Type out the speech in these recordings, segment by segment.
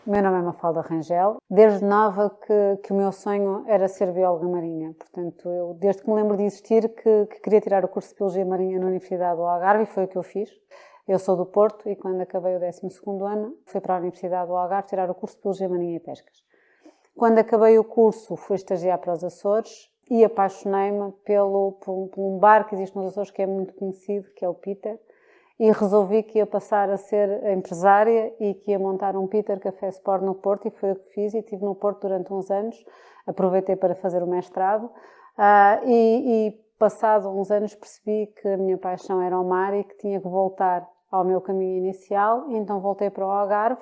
O meu nome é Mafalda Rangel. Desde nova que o meu sonho era ser bióloga marinha. Portanto, eu, desde que me lembro de existir, que queria tirar o curso de Biologia Marinha na Universidade do Algarve, e foi o que eu fiz. Eu sou do Porto e quando acabei o 12º ano, fui para a Universidade do Algarve tirar o curso de Biologia Marinha e Pescas. Quando acabei o curso, fui estagiar para os Açores e apaixonei-me por um bar que existe nos Açores que é muito conhecido, que é o Peter. E resolvi que ia passar a ser empresária e que ia montar um Peter Café Sport no Porto, e foi o que fiz, e estive no Porto durante uns anos, aproveitei para fazer o mestrado, e passado uns anos percebi que a minha paixão era o mar e que tinha que voltar ao meu caminho inicial, e então voltei para o Algarve,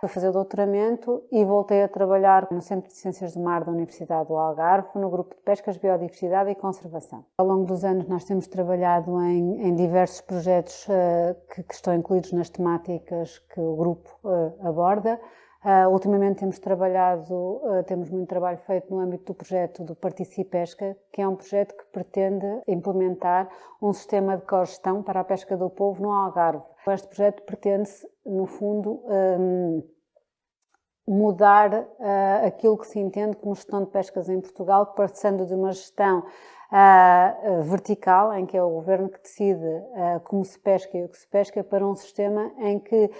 fui fazer o doutoramento e voltei a trabalhar no Centro de Ciências do Mar da Universidade do Algarve, no grupo de Pescas, Biodiversidade e Conservação. Ao longo dos anos nós temos trabalhado em diversos projetos que estão incluídos nas temáticas que o grupo aborda. Ultimamente temos muito trabalho feito no âmbito do projeto do Participesca, que é um projeto que pretende implementar um sistema de cogestão para a pesca do polvo no Algarve. Este projeto pretende-se, no fundo, mudar aquilo que se entende como gestão de pescas em Portugal, passando de uma gestão vertical, em que é o governo que decide como se pesca e o que se pesca, para um sistema em que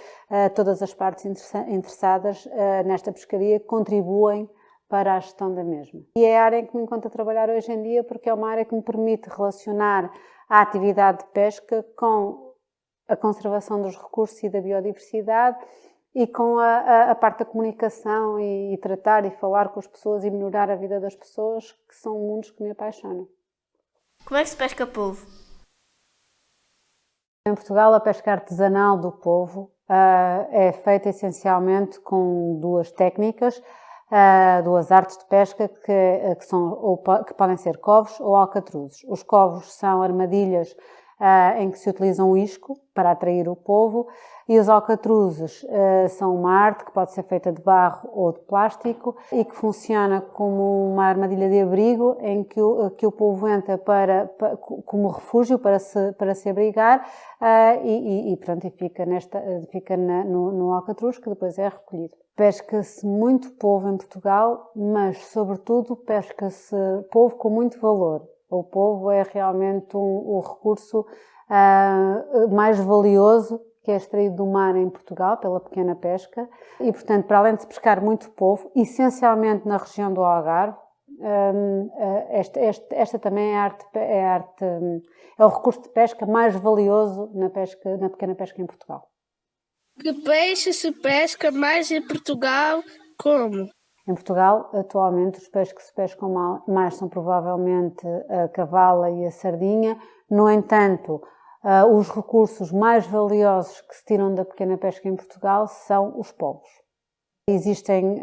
todas as partes interessadas nesta pescaria contribuem para a gestão da mesma. E é a área em que me encontro a trabalhar hoje em dia, porque é uma área que me permite relacionar a atividade de pesca com a conservação dos recursos e da biodiversidade, e com a parte da comunicação e tratar e falar com as pessoas e melhorar a vida das pessoas, que são mundos que me apaixonam. Como é que se pesca polvo? Em Portugal, a pesca artesanal do polvo é feita essencialmente com duas técnicas, duas artes de pesca que podem ser covos ou alcatruzes. Os covos são armadilhas em que se utiliza um isco para atrair o polvo, e os alcatruzes são uma arte que pode ser feita de barro ou de plástico e que funciona como uma armadilha de abrigo em que o polvo entra como refúgio para se abrigar e fica no alcatruz, que depois é recolhido. Pesca-se muito polvo em Portugal, mas sobretudo pesca-se polvo com muito valor. O polvo é realmente o recurso mais valioso que é extraído do mar em Portugal pela pequena pesca, e portanto, para além de se pescar muito polvo, essencialmente na região do Algarve, esta também é o recurso de pesca mais valioso na pequena pesca em Portugal. Que peixe se pesca mais em Portugal? Como? Em Portugal, atualmente, os peixes que se pescam mais são provavelmente a cavala e a sardinha. No entanto, os recursos mais valiosos que se tiram da pequena pesca em Portugal são os polvos. Existem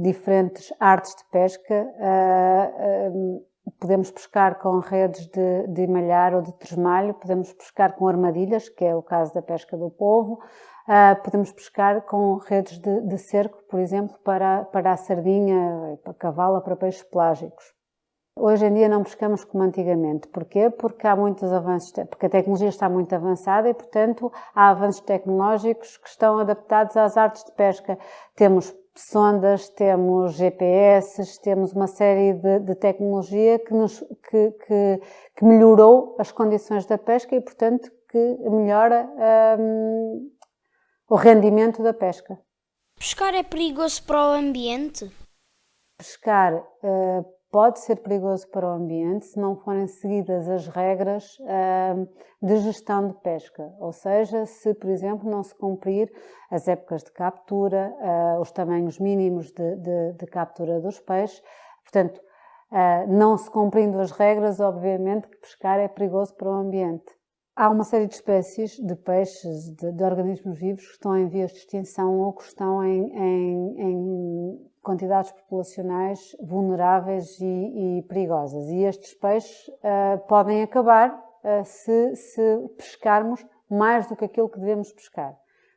diferentes artes de pesca. Podemos pescar com redes de emalhar ou de tresmalho, podemos pescar com armadilhas, que é o caso da pesca do polvo. Podemos pescar com redes de cerco, por exemplo, para a sardinha, para a cavala, para peixes pelágicos. Hoje em dia não pescamos como antigamente. Porquê? Porque há muitos avanços, porque a tecnologia está muito avançada e, portanto, há avanços tecnológicos que estão adaptados às artes de pesca. Temos sondas, temos GPS, temos uma série de tecnologia que melhorou as condições da pesca e, portanto, que melhora o rendimento da pesca. Pescar é perigoso para o ambiente? Pescar pode ser perigoso para o ambiente se não forem seguidas as regras de gestão de pesca, ou seja, se, por exemplo, não se cumprir as épocas de captura, os tamanhos mínimos de captura dos peixes. Portanto, não se cumprindo as regras, obviamente que pescar é perigoso para o ambiente. Há uma série de espécies de peixes, de organismos vivos que estão em vias de extinção ou que estão em quantidades populacionais vulneráveis e perigosas. E estes peixes podem acabar se pescarmos mais do que aquilo que devemos pescar.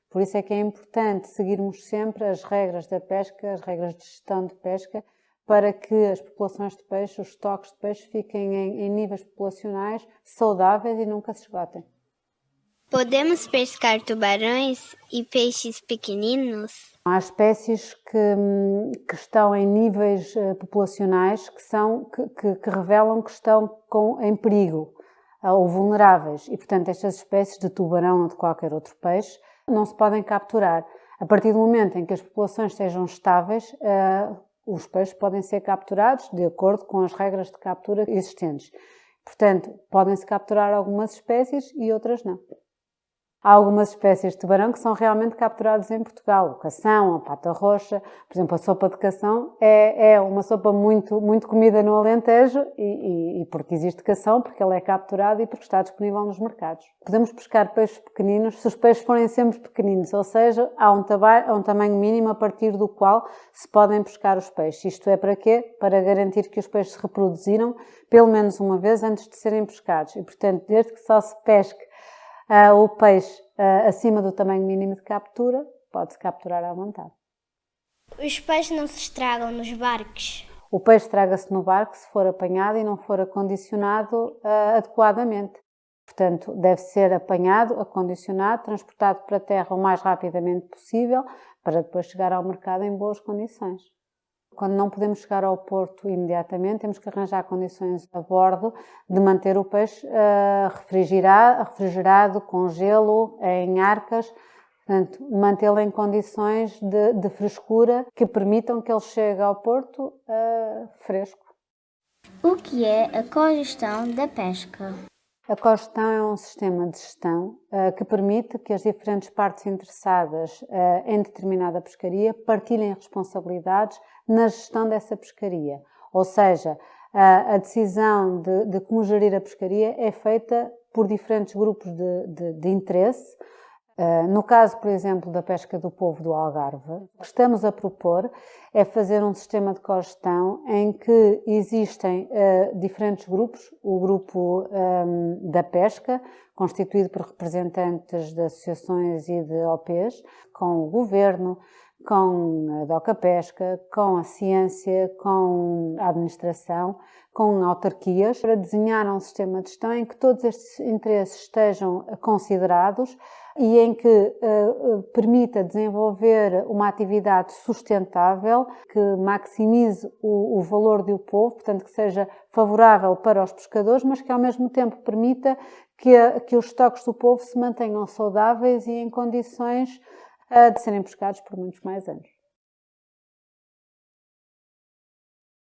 Por isso é que é importante seguirmos sempre as regras da pesca, as regras de gestão de pesca, para que as populações de peixe, os estoques de peixe, fiquem em níveis populacionais saudáveis e nunca se esgotem. Podemos pescar tubarões e peixes pequeninos? Há espécies que estão em níveis populacionais que revelam que estão em perigo ou vulneráveis e, portanto, estas espécies de tubarão ou de qualquer outro peixe não se podem capturar. A partir do momento em que as populações sejam estáveis, os peixes podem ser capturados de acordo com as regras de captura existentes. Portanto, podem-se capturar algumas espécies e outras não. Há algumas espécies de tubarão que são realmente capturadas em Portugal. O cação, a pata roxa, por exemplo, a sopa de cação é uma sopa muito, muito comida no Alentejo e porque existe cação, porque ele é capturado e porque está disponível nos mercados. Podemos pescar peixes pequeninos se os peixes forem sempre pequeninos, ou seja, há um tamanho mínimo a partir do qual se podem pescar os peixes. Isto é para quê? Para garantir que os peixes se reproduziram pelo menos uma vez antes de serem pescados. E, portanto, desde que só se pesque o peixe acima do tamanho mínimo de captura, pode-se capturar à vontade. Os peixes não se estragam nos barcos? O peixe estraga-se no barco se for apanhado e não for acondicionado adequadamente. Portanto, deve ser apanhado, acondicionado, transportado para a terra o mais rapidamente possível para depois chegar ao mercado em boas condições. Quando não podemos chegar ao porto imediatamente, temos que arranjar condições a bordo de manter o peixe refrigerado, com gelo, em arcas, portanto, mantê-lo em condições de frescura que permitam que ele chegue ao porto fresco. O que é a cogestão da pesca? A cogestão é um sistema de gestão que permite que as diferentes partes interessadas em determinada pescaria partilhem responsabilidades na gestão dessa pescaria. Ou seja, a decisão de como gerir a pescaria é feita por diferentes grupos de interesse. No caso, por exemplo, da pesca do povo do Algarve, o que estamos a propor é fazer um sistema de cogestão em que existem diferentes grupos. O grupo da pesca, constituído por representantes de associações e de OPs, com o governo, com a DOCA Pesca, com a ciência, com a administração, com autarquias, para desenhar um sistema de gestão em que todos estes interesses estejam considerados e em que permita desenvolver uma atividade sustentável que maximize o valor do povo, portanto que seja favorável para os pescadores, mas que ao mesmo tempo permita que os estoques do povo se mantenham saudáveis e em condições de serem pescados por muitos mais anos.